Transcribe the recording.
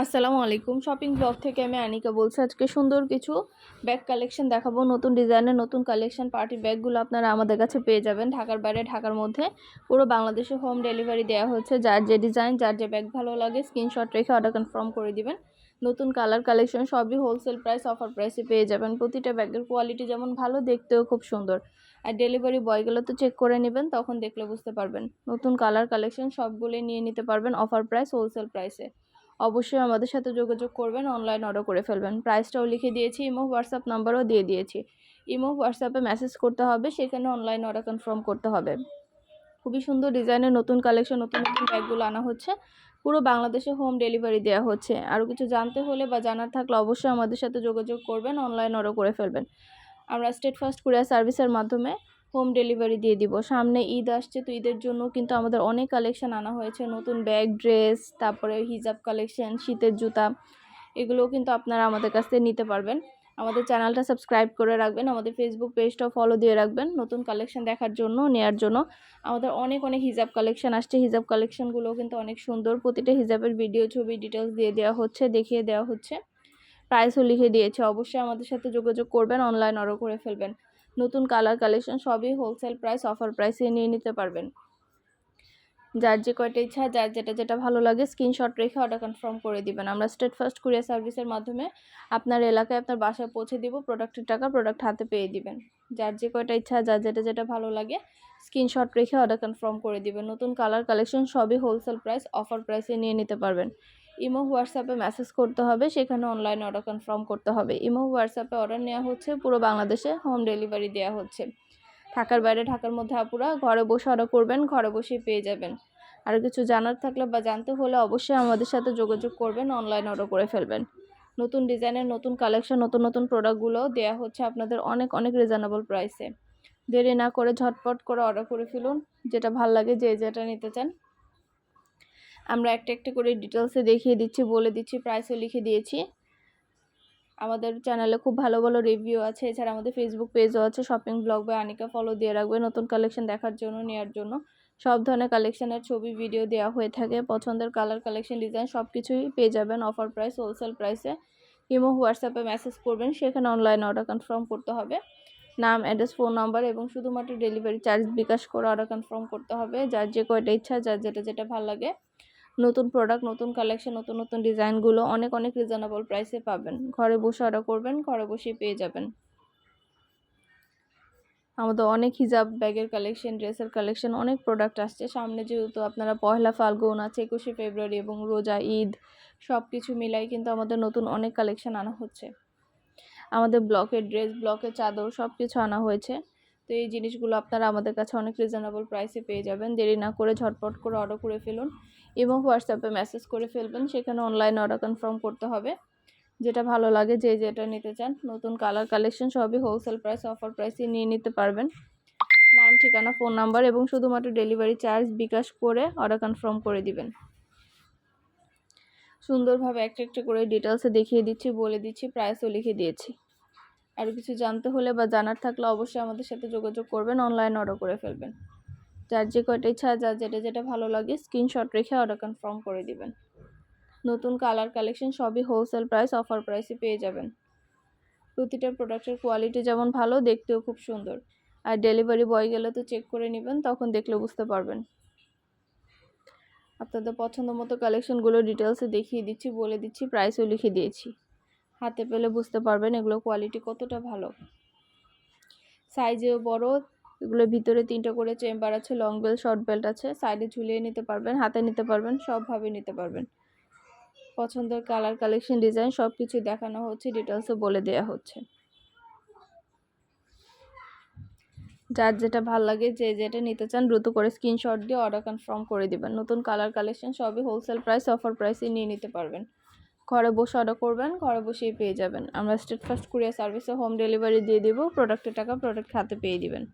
আসসালামু আলাইকুম। Shopping blog থেকে আমি আনিকা বলছি। আজকে সুন্দর কিছু ব্যাগ কালেকশন দেখাবো। নতুন ডিজাইনের নতুন কালেকশন পার্টি ব্যাগগুলো আপনারা আমাদের কাছে পেয়ে যাবেন। ঢাকার বাইরে, ঢাকার মধ্যে পুরো বাংলাদেশে হোম ডেলিভারি দেওয়া হচ্ছে। যার যে ডিজাইন, যার যে ব্যাগ ভালো লাগে স্ক্রিনশট রেখে অর্ডার কনফার্ম করে দিবেন। নতুন কালার কালেকশন সবই হোলসেল প্রাইস, অফার প্রাইসে পেয়ে যাবেন। প্রতিটা ব্যাগের কোয়ালিটি যেমন ভালো, দেখতেও খুব সুন্দর। আর ডেলিভারি বয়গুলো তো চেক করে নেবেন, তখন দেখলে বুঝতে পারবেন। নতুন কালার কালেকশন সবগুলোই নিয়ে নিতে পারবেন অফার প্রাইস, হোলসেল প্রাইসে। অবশ্যই আমাদের সাথে যোগাযোগ করবেন, অনলাইন অর্ডার করে ফেলবেন। প্রাইসটাও লিখে দিয়েছি, ইমো হোয়াটসঅ্যাপ নাম্বারও দিয়ে দিয়েছি। ইমো হোয়াটসঅ্যাপে মেসেজ করতে হবে, সেখানে অনলাইন অর্ডার কনফার্ম করতে হবে। খুবই সুন্দর ডিজাইনের নতুন কালেকশন, নতুন নতুন ব্যাগগুলো আনা হচ্ছে। পুরো বাংলাদেশে হোম ডেলিভারি দেওয়া হচ্ছে। আরও কিছু জানতে হলে বা জানার থাকলে অবশ্যই আমাদের সাথে যোগাযোগ করবেন, অনলাইন অর্ডার করে ফেলবেন। আমরা স্টেট ফার্স্ট কুরিয়ার সার্ভিসের মাধ্যমে হোম ডেলিভারি দিয়ে দিব। সামনে ঈদ আসছে, তো ঈদের জন্য কিন্তু আমাদের অনেক কালেকশন আনা হয়েছে। নতুন ব্যাগ, ড্রেস, তারপরে হিজাব কালেকশন, শীতের জুতা, এগুলোও কিন্তু আপনারা আমাদের কাছ থেকে নিতে পারবেন। আমাদের চ্যানেলটা সাবস্ক্রাইব করে রাখবেন, আমাদের ফেসবুক পেজটাও ফলো দিয়ে রাখবেন নতুন কালেকশন দেখার জন্য, নেয়ার জন্য। আমাদের অনেক অনেক হিজাব কালেকশন আসছে। হিজাব কালেকশনগুলোও কিন্তু অনেক সুন্দর। প্রতিটা হিজাবের ভিডিও, ছবি, ডিটেলস দিয়ে দেওয়া হচ্ছে, দেখিয়ে দেওয়া হচ্ছে। প্রাইসও লিখে দিয়েছে। অবশ্যই আমাদের সাথে যোগাযোগ করবেন, অনলাইন অর্ডার করে ফেলবেন। নতুন কালার কালেকশন সবই হোলসেল প্রাইস, অফার প্রাইসে নিয়ে নিতে পারবেন। যার যে কয়টা ইচ্ছা, যার যেটা যেটা ভালো লাগে স্ক্রিনশট রেখে অর্ডার কনফার্ম করে দিবেন। আমরা স্টেট ফার্স্ট কুরিয়ার সার্ভিসের মাধ্যমে আপনার এলাকায়, আপনার বাসায় পৌঁছে দিব। প্রোডাক্টের টাকা প্রোডাক্ট হাতে পেয়ে দিবেন। যার যে কয়টা ইচ্ছা, যার যেটা যেটা ভালো লাগে স্ক্রিনশট রেখে অর্ডার কনফার্ম করে দিবেন। নতুন কালার কালেকশন সবই হোলসেল প্রাইস, অফার প্রাইসে নিয়ে নিতে পারবেন। ইমো হোয়াটসঅ্যাপে মেসেজ করতে হবে, সেখানে অনলাইন অর্ডার কনফার্ম করতে হবে। ইমো হোয়াটসঅ্যাপে অর্ডার নেওয়া হচ্ছে, পুরো বাংলাদেশে হোম ডেলিভারি দেওয়া হচ্ছে। ঢাকার বাইরে, ঢাকার মধ্যে আপুরা ঘরে বসে অর্ডার করবেন, ঘরে বসেই পেয়ে যাবেন। আর কিছু জানার থাকলে বা জানতে হলে অবশ্যই আমাদের সাথে যোগাযোগ করবেন, অনলাইন অর্ডার করে ফেলবেন। নতুন ডিজাইনের নতুন কালেকশন, নতুন নতুন প্রোডাক্টগুলো দেওয়া হচ্ছে আপনাদের অনেক অনেক রিজনেবল প্রাইসে। দেরি না করে ঝটপট করে অর্ডার করে ফেলুন, যেটা ভাল লাগে, যে যেটা নিতে চান। আমরা একটা একটা করে ডিটেলসে দেখিয়ে দিচ্ছি, বলে দিচ্ছি, প্রাইসও লিখে দিয়েছি। আমাদের চ্যানেলে খুব ভালো ভালো রিভিউ আছে। এছাড়া আমাদের ফেসবুক পেজও আছে, shopping blog by Anika, follow দিয়ে রাখবে নতুন কালেকশন দেখার জন্য, নেওয়ার জন্য। সব ধরনের কালেকশনের ছবি, ভিডিও দেওয়া হয়ে থাকে। পছন্দের কালার, কালেকশন, ডিজাইন সব কিছুই পেয়ে যাবেন অফার প্রাইস, হোলসেল প্রাইসে। ইমো হোয়াটসঅ্যাপে মেসেজ করবেন, সেখানে অনলাইন অর্ডার কনফার্ম করতে হবে। নাম, অ্যাড্রেস, ফোন নাম্বার এবং শুধুমাত্র ডেলিভারি চার্জ বিকাশ করে অর্ডার কনফার্ম করতে হবে। যার যে কয়টা ইচ্ছা, যার যেটা যেটা ভালো লাগে। নতুন প্রোডাক্ট, নতুন কালেকশন, নতুন নতুন ডিজাইনগুলো অনেক অনেক রিজনেবল প্রাইসে পাবেন। ঘরে বসে অর্ডার করবেন, ঘরে বসেই পেয়ে যাবেন। আমাদের অনেক হিজাব, ব্যাগের কালেকশন, ড্রেসের কালেকশন, অনেক প্রোডাক্ট আসছে। সামনে যেহেতু আপনারা পহেলা ফাল্গুন আছে, 21শে ফেব্রুয়ারি এবং রোজা, ঈদ, সব কিছু মিলাই কিন্তু আমাদের নতুন অনেক কালেকশন আনা হচ্ছে। আমাদের ব্লকের ড্রেস, ব্লকের চাদর সব কিছু আনা হয়েছে। তো এই জিনিসগুলো আপনারা আমাদের কাছে অনেক রিজনেবল প্রাইসে পেয়ে যাবেন। দেরি না করে ঝটপট করে অর্ডার করে ফেলুন। এবং হোয়াটসঅ্যাপে মেসেজ করে ফেলবেন, সেখানে অনলাইন অর্ডার কনফার্ম করতে হবে। যেটা ভালো লাগে, যে যেটা নিতে চান। নতুন কালার কালেকশন সবই হোলসেল প্রাইস, অফার প্রাইসে নিয়ে নিতে পারবেন। নাম, ঠিকানা, ফোন নাম্বার এবং শুধুমাত্র ডেলিভারি চার্জ বিকাশ করে অর্ডার কনফার্ম করে দিবেন। সুন্দরভাবে একটা একটা করে ডিটেলসে দেখিয়ে দিচ্ছি, বলে দিচ্ছি, প্রাইসও লিখে দিয়েছি। আর কিছু জানতে হলে বা জানার থাকলে অবশ্যই আমাদের সাথে যোগাযোগ করবেন, অনলাইন অর্ডার করে ফেলবেন। যার যে কয়টা ইচ্ছা, যার যেটা যেটা ভালো লাগে স্ক্রিনশট রেখে অর্ডার কনফার্ম করে দিবেন। নতুন কালার কালেকশন সবই হোলসেল প্রাইস, অফার প্রাইসে পেয়ে যাবেন। প্রতিটা প্রোডাক্টের কোয়ালিটি যেমন ভালো, দেখতেও খুব সুন্দর। আর ডেলিভারি বয় গেলে তো চেক করে নেবেন, তখন দেখলে বুঝতে পারবেন। আপনাদের পছন্দ মতো কালেকশনগুলো ডিটেলসে দেখিয়ে দিচ্ছি, বলে দিচ্ছি, প্রাইসও লিখে দিয়েছি। হাতে পেলে বুঝতে পারবেন এগুলো কোয়ালিটি কতটা ভালো। সাইজেও বড়। এগুলোর ভিতরে 3টা করে চেম্বার আছে, লং বেল্ট, শর্ট বেল্ট আছে। সাইডে ঝুলিয়ে নিতে পারবেন, হাতে নিতে পারবেন, সবভাবে নিতে পারবেন। পছন্দের কালার, কালেকশন, ডিজাইন সব কিছু দেখানো হচ্ছে, ডিটেলসে বলে দেওয়া হচ্ছে। যার যেটা ভাল লাগে, যে যেটা নিতে চান দ্রুত করে স্ক্রিনশট দিয়ে অর্ডার কনফার্ম করে দিবেন। নতুন কালার কালেকশন সবই হোলসেল প্রাইস, অফার প্রাইসে নিয়ে নিতে পারবেন। ঘরে বসে অর্ডার করবেন, ঘরে বসেই পেয়ে যাবেন। আমরা স্টেট ফার্স্ট কুরিয়ার সার্ভিসে হোম ডেলিভারি দিয়ে দেবো। প্রোডাক্টের টাকা প্রোডাক্ট হাতে পেয়ে দিবেন।